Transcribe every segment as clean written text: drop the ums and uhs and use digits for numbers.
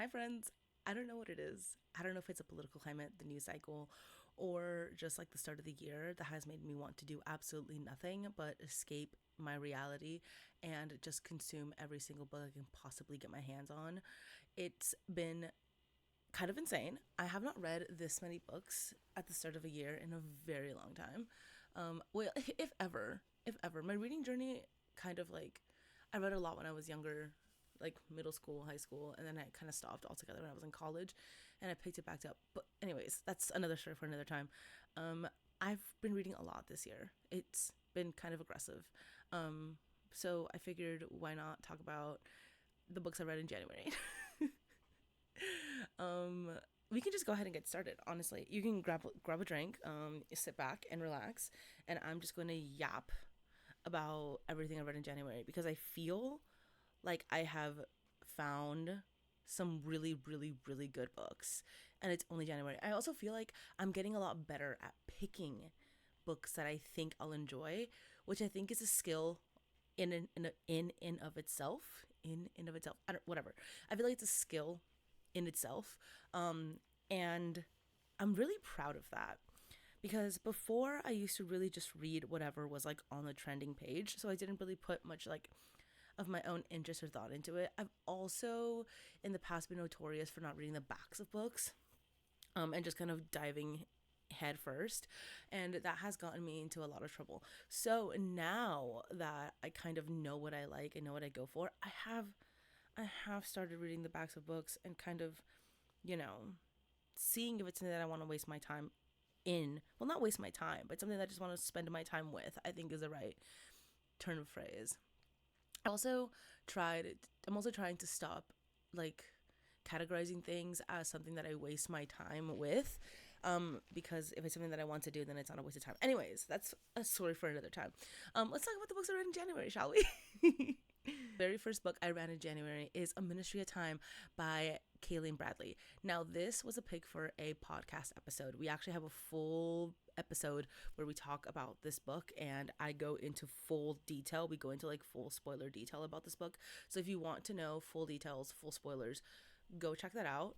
Hi, friends. I don't know what it is. I don't know if it's a political climate, the news cycle, or just like the start of the year that has made me want to do absolutely nothing but escape my reality and just consume every single book I can possibly get my hands on. It's been kind of insane. I have not read this many books at the start of a year in a very long time. Well, if ever, if ever. My reading journey kind of like, I read a lot when I was younger, like middle school, high school, and then I kind of stopped altogether when I was in college, and I picked it back up. But anyways, that's another story for another time. Um, I've been reading a lot this year. It's been kind of aggressive. So I figured why not talk about the books I read in January. We can just go ahead and get started. Honestly, you can grab a drink, sit back and relax, and I'm just going to yap about everything I read in January because I feel like I have found some really, really, really good books, and it's only January. I also feel like I'm getting a lot better at picking books that I think I'll enjoy, which I think is a skill in of itself. In of itself, I don't, whatever. I feel like it's a skill in itself, and I'm really proud of that because before I used to really just read whatever was like on the trending page, so I didn't really put much like of my own interest or thought into it. I've also in the past been notorious for not reading the backs of books, and just kind of diving head first, and that has gotten me into a lot of trouble. So now that I kind of know what I like and know what I go for, I have started reading the backs of books and kind of, you know, seeing if it's something that I want to waste my time in. Well, not waste my time, but something that I just want to spend my time with, I think is the right turn of phrase. I also I'm also trying to stop like categorizing things as something that I waste my time with. Because if it's something that I want to do, then it's not a waste of time. Anyways, that's a story for another time. Let's talk about the books I read in January, shall we? Very first book I read in January is A Ministry of Time by Kayleen Bradley. Now, this was a pick for a podcast episode. We actually have a full episode where we talk about this book and I go into full detail. We go into like full spoiler detail about this book. So if you want to know full details, full spoilers, go check that out.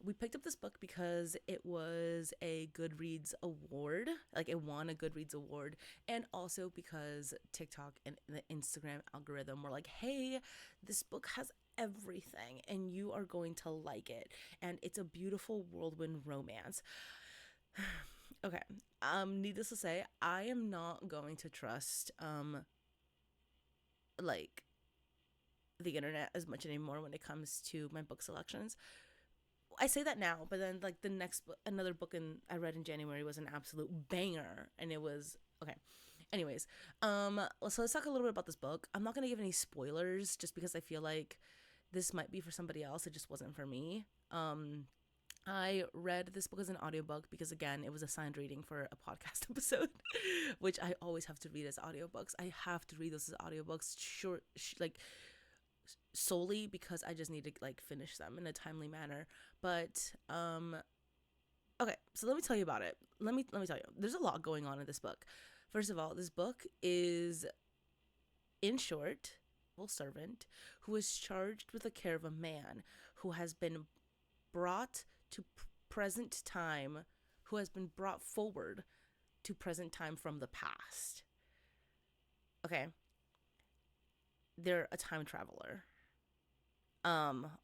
We picked up this book because it was a Goodreads award, like it won a Goodreads award, and also because TikTok and the Instagram algorithm were like, hey, this book has everything and you are going to like it, and it's a beautiful whirlwind romance. Okay, needless to say, I am not going to trust like the internet as much anymore when it comes to my book selections. I say that now, but then like the next book, another book I read in January was an absolute banger, and it was okay. Anyways, so let's talk a little bit about this book. I'm not gonna give any spoilers just because I feel like this might be for somebody else. It just wasn't for me. I read this book as an audiobook because again, it was a signed reading for a podcast episode, which I always have to read as audiobooks. I have to read those as audiobooks, short, like solely because I just need to like finish them in a timely manner. But okay, so let me tell you about it. Let me tell you. There's a lot going on in this book. First of all, this book is, in short, a servant who is charged with the care of a man who has been brought to present time, who has been brought forward to present time from the past. Okay, they're a time traveler,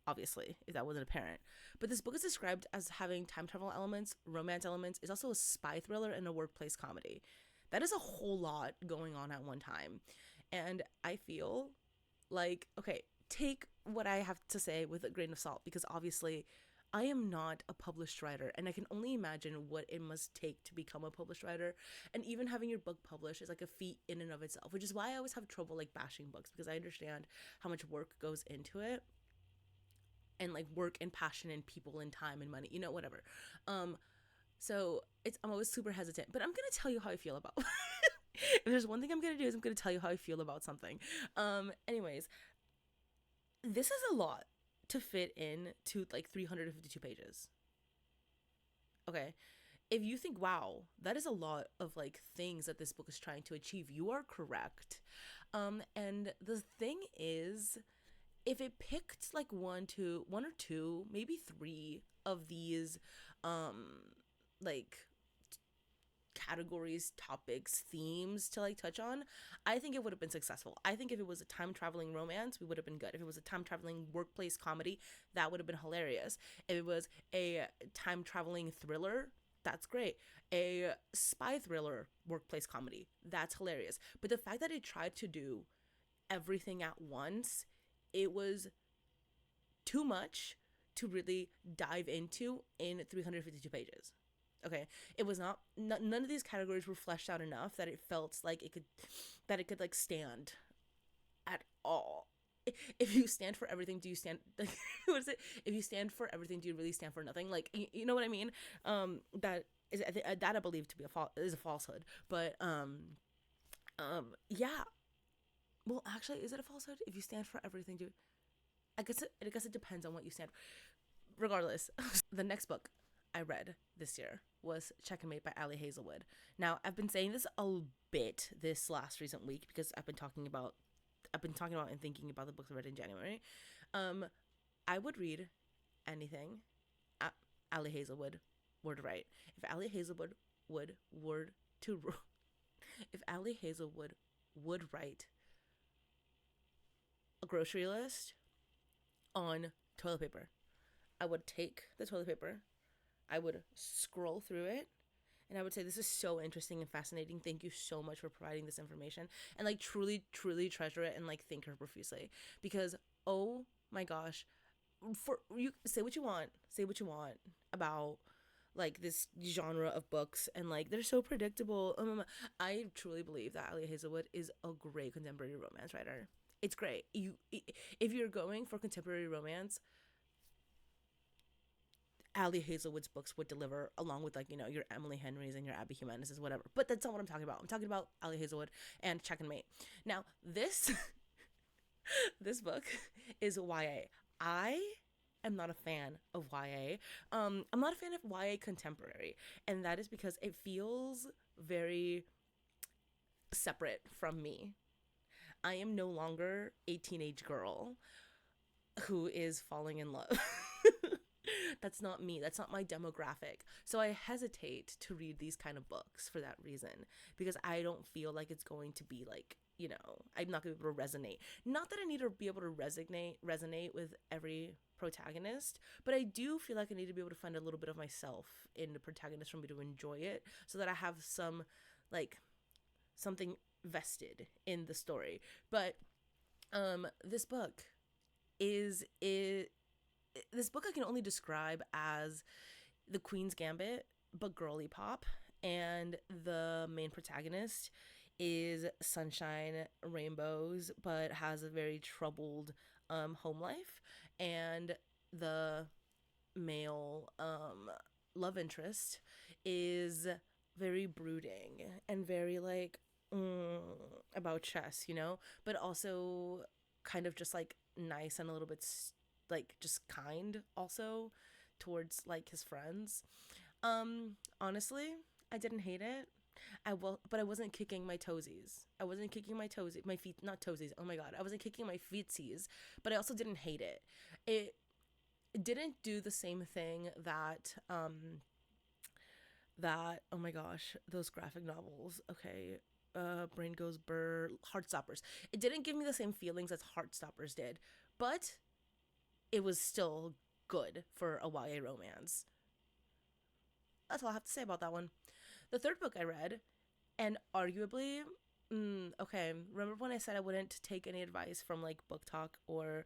obviously, if that wasn't apparent. But this book is described as having time travel elements, romance elements. It's also a spy thriller and a workplace comedy. That is a whole lot going on at one time. And I feel like, okay, take what I have to say with a grain of salt because obviously I am not a published writer, and I can only imagine what it must take to become a published writer. And even having your book published is like a feat in and of itself, which is why I always have trouble like bashing books because I understand how much work goes into it, and like work and passion and people and time and money, whatever. So I'm always super hesitant, but I'm gonna tell you how I feel about. If there's one thing I'm gonna do is I'm gonna tell you how I feel about something. Anyways, this is a lot to fit in to like 352 pages. Okay. If you think, wow, that is a lot of like things that this book is trying to achieve, you are correct. And the thing is, if it picked like one or two, maybe three of these, like categories, topics, themes to like touch on, I think it would have been successful. I think if it was a time traveling romance, we would have been good. If it was a time traveling workplace comedy, that would have been hilarious. If it was a time traveling thriller, that's great. A spy thriller workplace comedy, that's hilarious. But the fact that it tried to do everything at once, it was too much to really dive into in 352 pages. Okay, it was not none of these categories were fleshed out enough that it felt like it could like stand at all. If you stand for everything, do you stand like what is it? If you stand for everything, do you really stand for nothing? Like you know what I mean? That is that I believe to be is a falsehood. But yeah. Well, actually, is it a falsehood? If you stand for everything, do I guess it depends on what you stand for. Regardless, the next book I read this year was Checkmate by Ali Hazelwood. Now, I've been saying this a bit this last recent week because I've been talking about and thinking about the books I read in January. Um, I would read anything Ali Hazelwood would write. If Ali Hazelwood would word to if Ali Hazelwood would write a grocery list on toilet paper, I would take the toilet paper, I would scroll through it, and I would say, this is so interesting and fascinating. Thank you so much for providing this information. And like truly, truly treasure it and like thank her profusely. Because oh my gosh, for you say what you want about like this genre of books and like they're so predictable. I truly believe that Ali Hazelwood is a great contemporary romance writer. It's great. If you're going for contemporary romance, Ali Hazelwood's books would deliver, along with like your Emily Henry's and your Abby Jimenez's, whatever. But that's not what I'm talking about. I'm talking about Ali Hazelwood and Checkmate. Now this this book is YA. I am not a fan of YA. I'm not a fan of YA contemporary, and that is because it feels very separate from me. I am no longer a teenage girl who is falling in love. That's not me. That's not my demographic. So I hesitate to read these kind of books for that reason because I don't feel like it's going to be like, I'm not going to be able to resonate. Not that I need to be able to resonate with every protagonist, but I do feel like I need to be able to find a little bit of myself in the protagonist for me to enjoy it so that I have some like something vested in the story. But this book is this book I can only describe as the Queen's Gambit, but girly pop. And the main protagonist is sunshine, rainbows, but has a very troubled home life. And the male love interest is very brooding and very like about chess, but also kind of just like nice and a little bit like just kind also towards like his friends. Honestly, I didn't hate it. But I wasn't kicking my toesies. I wasn't kicking my feet, not toesies. Oh my god, I wasn't kicking my feetsies. But I also didn't hate it. It didn't do the same thing that oh my gosh, those graphic novels. Okay, Brain Goes Burr, Heartstoppers. It didn't give me the same feelings as Heartstoppers did, but it was still good for a YA romance. That's all I have to say about that one. The third book I read, and arguably, okay, remember when I said I wouldn't take any advice from like Book Talk or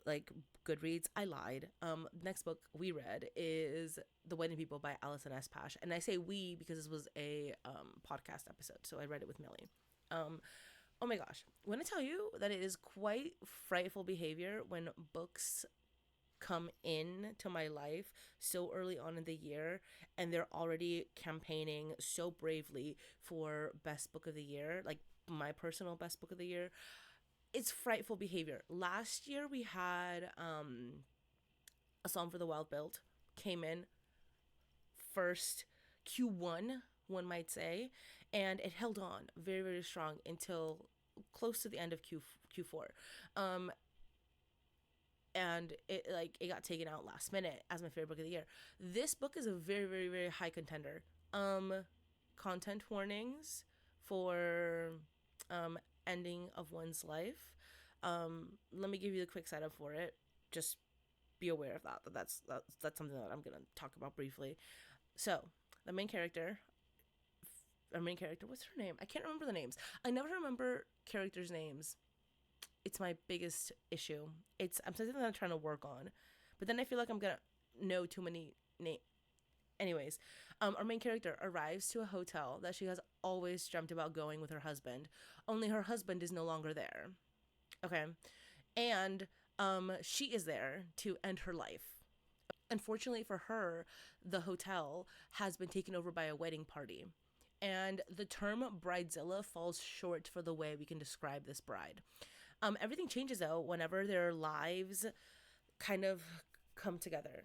like Goodreads? I lied. Next book we read is The Wedding People by Alison S. Pash. And I say we because this was a podcast episode, so I read it with Millie. Oh my gosh, when I tell you that it is quite frightful behavior when books come in to my life so early on in the year and they're already campaigning so bravely for best book of the year, like my personal best book of the year, it's frightful behavior. Last year we had A Song for the Wild Built came in first, Q1 one might say, and it held on very, very strong until close to the end of Q4. and it got taken out last minute as my favorite book of the year. This book is a very, very, very high contender. Um, Content warnings for ending of one's life. Let me give you the quick setup for it. Just be aware of that. That's something that I'm gonna talk about briefly. So the main character, our main character, what's her name? I can't remember the names. I never remember characters' names. It's my biggest issue. It's I'm something that I'm trying to work on, but then I feel like I'm gonna know too many names. Anyways, our main character arrives to a hotel that she has always dreamt about going with her husband. Only her husband is no longer there. Okay, and she is there to end her life. Unfortunately for her, the hotel has been taken over by a wedding party. And the term bridezilla falls short for the way we can describe this bride. Everything changes though whenever their lives kind of come together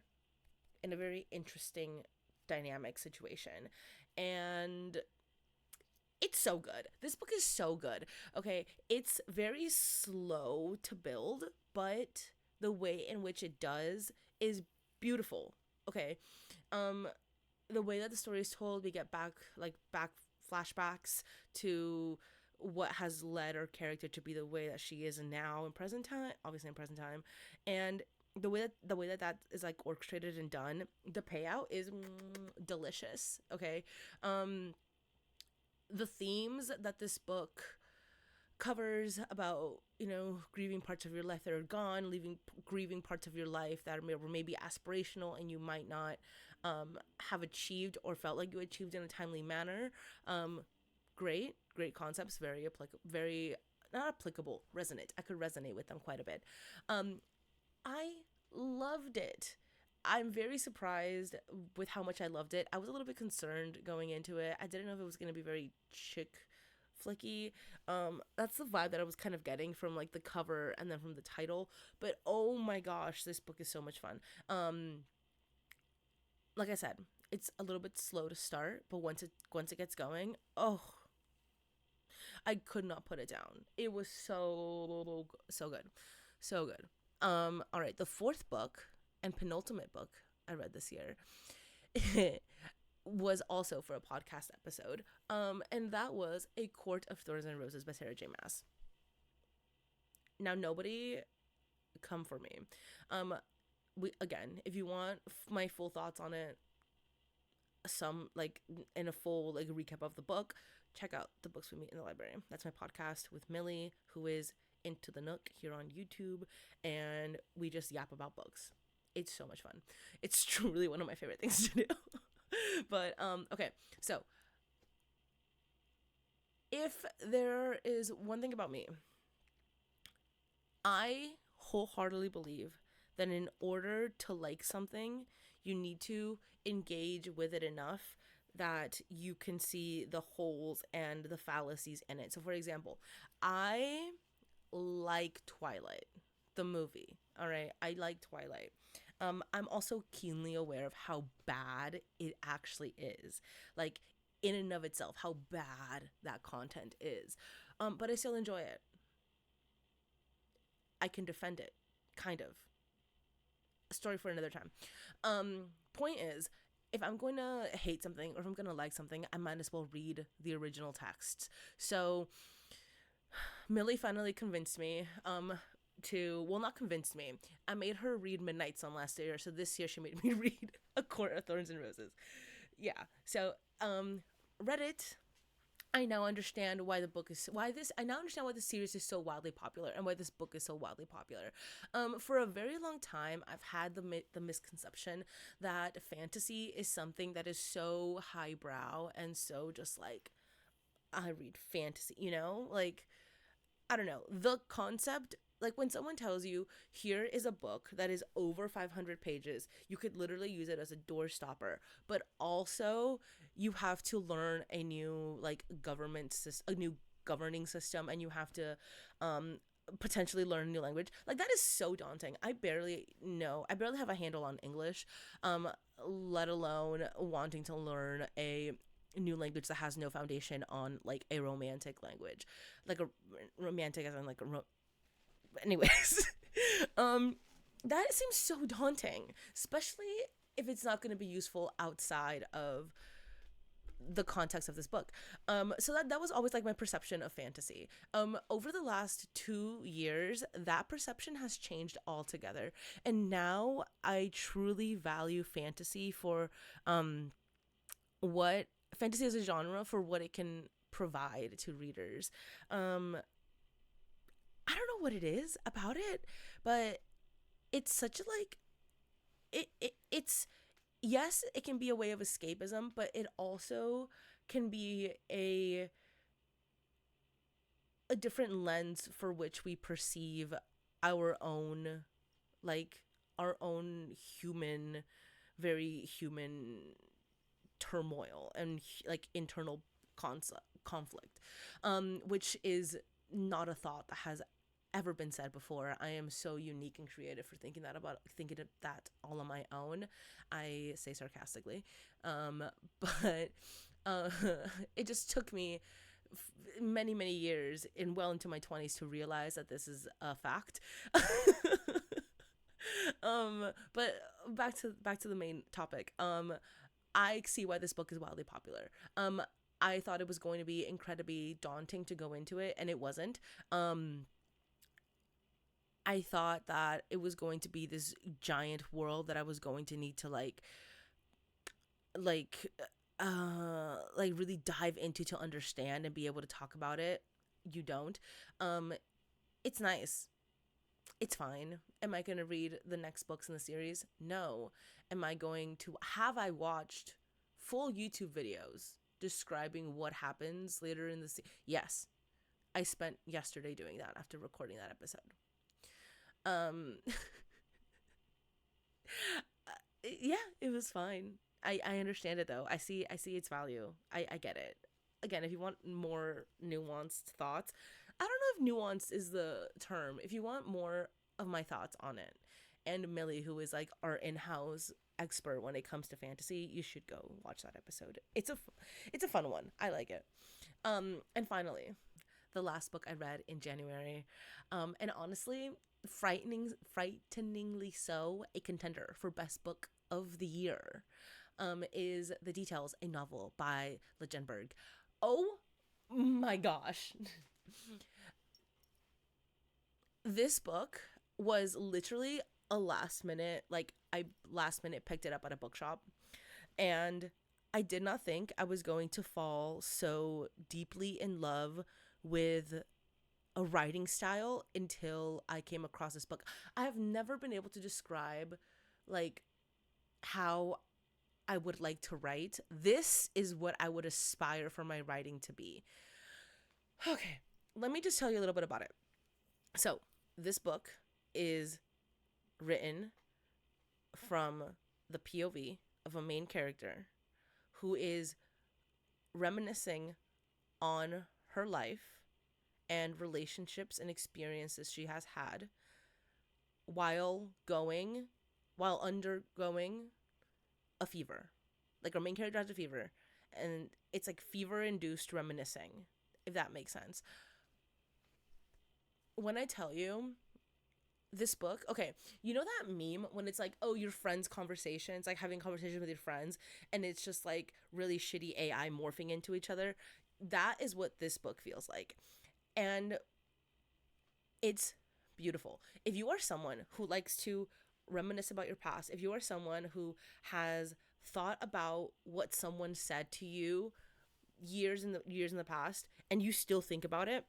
in a very interesting dynamic situation. And it's so good. This book is so good. Okay, it's very slow to build, but the way in which it does is beautiful. Okay. Um the way that the story is told, we get back flashbacks to what has led her character to be the way that she is now in present time, obviously in present time, and the way that is like orchestrated and done, the payout is delicious. Okay, the themes that this book covers about, grieving parts of your life that are gone, leaving grieving parts of your life that were maybe aspirational and you might not have achieved or felt like you achieved in a timely manner. Great concepts, very applicable, very not applicable, resonant. I could resonate with them quite a bit. I loved it. I'm very surprised with how much I loved it. I was a little bit concerned going into it. I didn't know if it was going to be very chick flicky. That's the vibe that I was kind of getting from like the cover and then from the title. But oh my gosh, this book is so much fun. Like I said, it's a little bit slow to start, but once it gets going, oh, I could not put it down. It was so good. So good. All right, the fourth book and penultimate book I read this year was also for a podcast episode. And that was A Court of Thorns and Roses by Sarah J. Maas. Now, nobody come for me. We again, if you want my full thoughts on it, some like in a full like recap of the book, check out the Books We Meet in the Library. That's my podcast with Millie, who is Into the Nook here on YouTube, and we just yap about books. It's so much fun. It's truly one of my favorite things to do. But okay, so if there is one thing about me, I wholeheartedly believe that in order to like something, you need to engage with it enough that you can see the holes and the fallacies in it. So for example, I like Twilight, the movie. All right, I like Twilight. I'm also keenly aware of how bad it actually is. Like, in and of itself, how bad that content is. But I still enjoy it. I can defend it, kind of. A story for another time. Point is, if I'm going to hate something or if I'm going to like something, I might as well read the original texts. So, Millie finally convinced me not convinced me. I made her read Midnight Sun last year, so this year she made me read A Court of Thorns and Roses. Yeah. So, read it. I now understand why I now understand why the series is so wildly popular and why this book is so wildly popular. For a very long time, I've had the misconception that fantasy is something that is so highbrow and so just like, I read fantasy, like, I don't know, the concept. Like when someone tells you, here is a book that is over 500 pages, you could literally use it as a door stopper. But also, you have to learn a new a new governing system, and you have to potentially learn a new language. Like that is so daunting. I barely have a handle on English, let alone wanting to learn a new language that has no foundation on like a romantic language, like a romantic as in like a anyways. that seems so daunting, especially if it's not going to be useful outside of the context of this book. So that was always like my perception of fantasy. Over the last 2 years, that perception has changed altogether, and now I truly value fantasy for what fantasy as a genre for what it can provide to readers. I don't know what it is about it, but it's such a like it's yes, it can be a way of escapism, but it also can be a different lens for which we perceive our own like our own human very human turmoil and like internal conflict, which is not a thought that has ever been said before. I am so unique and creative for thinking of that all on my own. I say sarcastically, but uh, it just took me many years and well into my 20s to realize that this is a fact. But back to the main topic. I see why this book is wildly popular. I thought it was going to be incredibly daunting to go into it, and it wasn't. I thought that it was going to be this giant world that I was going to need to like like really dive into to understand and be able to talk about it. You don't. Um it's nice. It's fine. Am I going to read the next books in the series? No. Am I going to have I watched full YouTube videos describing what happens later in the yes. I spent yesterday doing that after recording that episode. Um yeah, it was fine. I understand it though. I see its value. I get it. Again, if you want more nuanced thoughts, I don't know if nuanced is the term. If you want more of my thoughts on it, and Millie, who is like our in-house expert when it comes to fantasy, you should go watch that episode. It's a fun one. I like it. And finally, the last book I read in January, and honestly, frighteningly so, a contender for best book of the year, is The Details, a novel by Legenberg. Oh my gosh. This book was literally a I last minute picked it up at a bookshop, and I did not think I was going to fall so deeply in love with a writing style until I came across this book. I have never been able to describe like how I would like to write. This is what I would aspire for my writing to be. Okay, let me just tell you a little bit about it. So, this book is written from the POV of a main character who is reminiscing on her life and relationships and experiences she has had while undergoing a fever. Like our main character has a fever, and it's like fever induced reminiscing, if that makes sense. When I tell you this book, okay, you know that meme when it's like, oh, your friends' conversations, like having conversations with your friends, and it's just like really shitty AI morphing into each other? That is what this book feels like. And it's beautiful. If you are someone who likes to reminisce about your past, if you are someone who has thought about what someone said to you years in the past and you still think about it,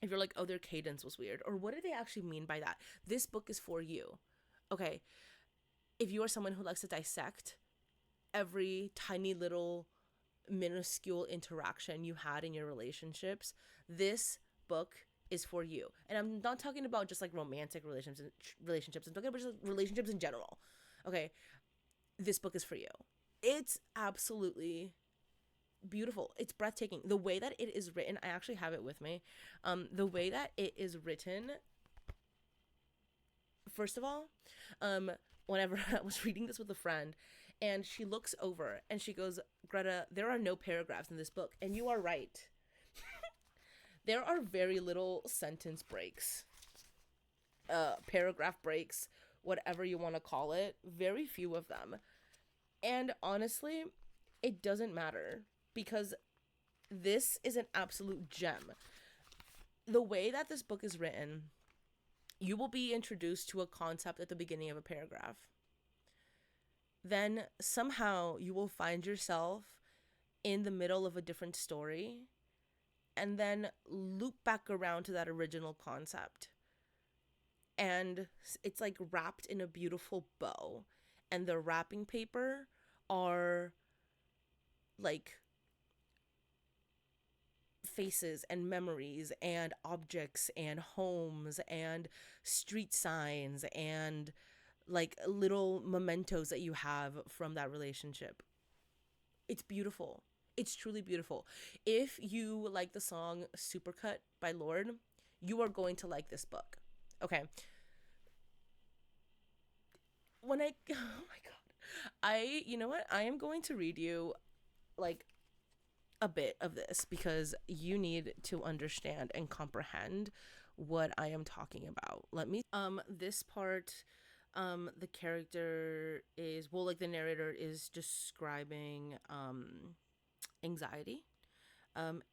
if you're like, oh, their cadence was weird, or what did they actually mean by that, this book is for you. Okay, if you are someone who likes to dissect every tiny little minuscule interaction you had in your relationships, this book is for you. And I'm not talking about just like romantic relationships. I'm talking about just relationships in general. Okay, this book is for you. It's absolutely beautiful. It's breathtaking. The way that it is written, I actually have it with me. The way that it is written, first of all, whenever I was reading this with a friend, and she looks over and she goes, Greta, there are no paragraphs in this book. And you are right. There are very little sentence breaks, paragraph breaks, whatever you want to call it, very few of them. And honestly, it doesn't matter because this is an absolute gem. The way that this book is written, you will be introduced to a concept at the beginning of a paragraph. Then somehow you will find yourself in the middle of a different story and then loop back around to that original concept. And it's like wrapped in a beautiful bow. And the wrapping paper are like faces and memories and objects and homes and street signs and like little mementos that you have from that relationship. It's beautiful. It's truly beautiful. If you like the song Supercut by Lorde, you are going to like this book. Okay. When I oh my god. You know what? I am going to read you like a bit of this because you need to understand and comprehend what I am talking about. Let me this part the character is, well, like the narrator is describing anxiety.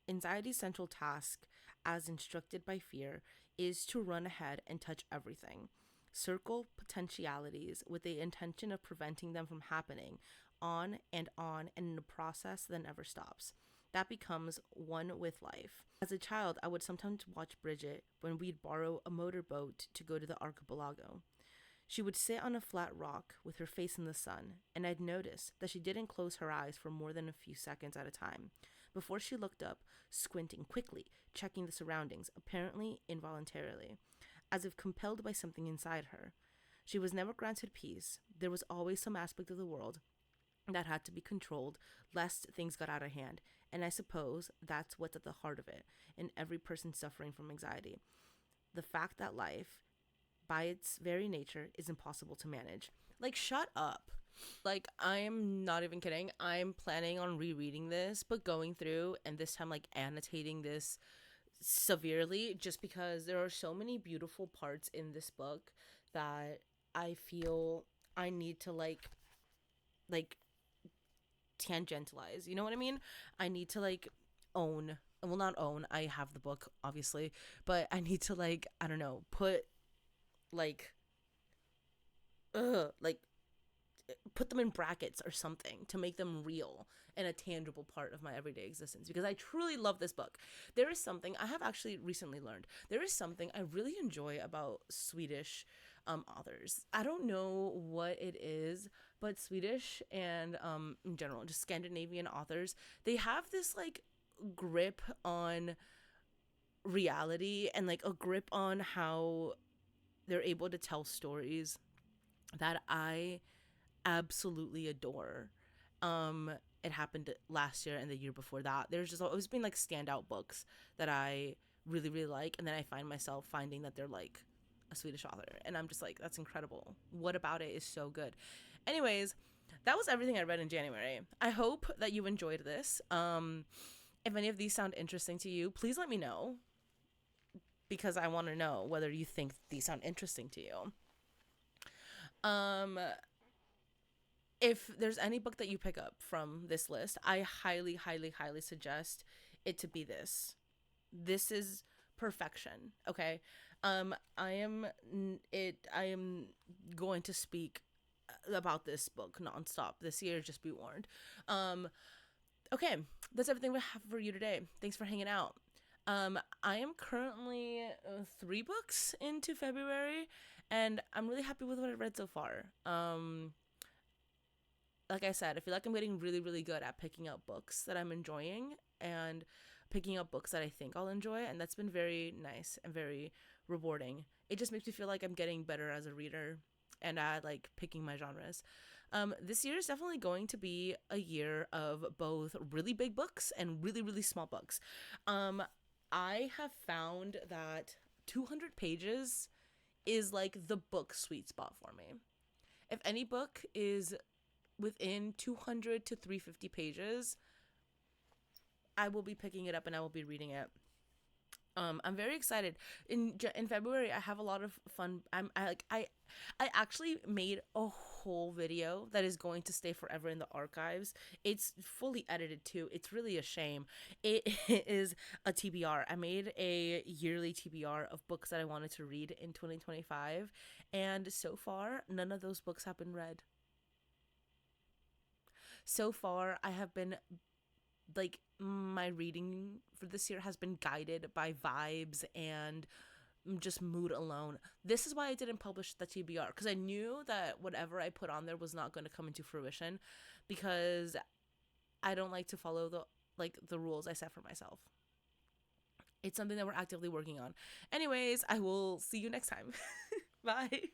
Anxiety's central task, as instructed by fear, is to run ahead and touch everything, circle potentialities with the intention of preventing them from happening, on, and in a process that never stops. That becomes one with life. As a child, I would sometimes watch Bridget when we'd borrow a motorboat to go to the archipelago. She would sit on a flat rock with her face in the sun, and I'd notice that she didn't close her eyes for more than a few seconds at a time before she looked up, squinting quickly, checking the surroundings, apparently involuntarily, as if compelled by something inside her. She was never granted peace. There was always some aspect of the world that had to be controlled lest things got out of hand, and I suppose that's what's at the heart of it in every person suffering from anxiety. The fact that life, by its very nature, is impossible to manage. Like, shut up. Like, I'm not even kidding. I'm planning on rereading this, but going through and this time, like, annotating this severely just because there are so many beautiful parts in this book that I feel I need to, like, tangentialize. You know what I mean? I need to, like, own. Well, not own. I have the book, obviously. But I need to, like, I don't know, put, like, like, put them in brackets or something to make them real and a tangible part of my everyday existence because I truly love this book. There is something I have actually recently learned. There is something I really enjoy about Swedish authors. I don't know what it is, but Swedish and in general, just Scandinavian authors, they have this like grip on reality and like a grip on how they're able to tell stories that I absolutely adore. Um, it happened last year and the year before that. There's just always been like standout books that I really, really like, and then I find myself finding that they're like a Swedish author, and I'm just like, that's incredible. What about it is so good? Anyways, that was everything I read in January. I hope that you enjoyed this. If any of these sound interesting to you, please let me know because I want to know whether you think these sound interesting to you. Um, if there's any book that you pick up from this list, I highly, highly, highly suggest it to be this. This is perfection. Okay. I am going to speak about this book nonstop this year. Just be warned. Okay, that's everything we have for you today. Thanks for hanging out. I am currently 3 books into February, and I'm really happy with what I've read so far. Like I said, I feel like I'm getting really, really good at picking up books that I'm enjoying and picking up books that I think I'll enjoy, and that's been very nice and very rewarding. It just makes me feel like I'm getting better as a reader and at like picking my genres. This year is definitely going to be a year of both really big books and really, really small books. I have found that 200 pages is like the book sweet spot for me. If any book is within 200 to 350 pages, I will be picking it up and I will be reading it. I'm very excited. In February, I have a lot of fun. I actually made a whole video that is going to stay forever in the archives. It's fully edited too. It's really a shame. It is a TBR. I made a yearly TBR of books that I wanted to read in 2025, and so far, none of those books have been read. So far, I have been like my reading for this year has been guided by vibes and just mood alone. This is why I didn't publish the TBR, because I knew that whatever I put on there was not going to come into fruition, because I don't like to follow the rules I set for myself. It's something that we're actively working on. Anyways, I will see you next time. Bye.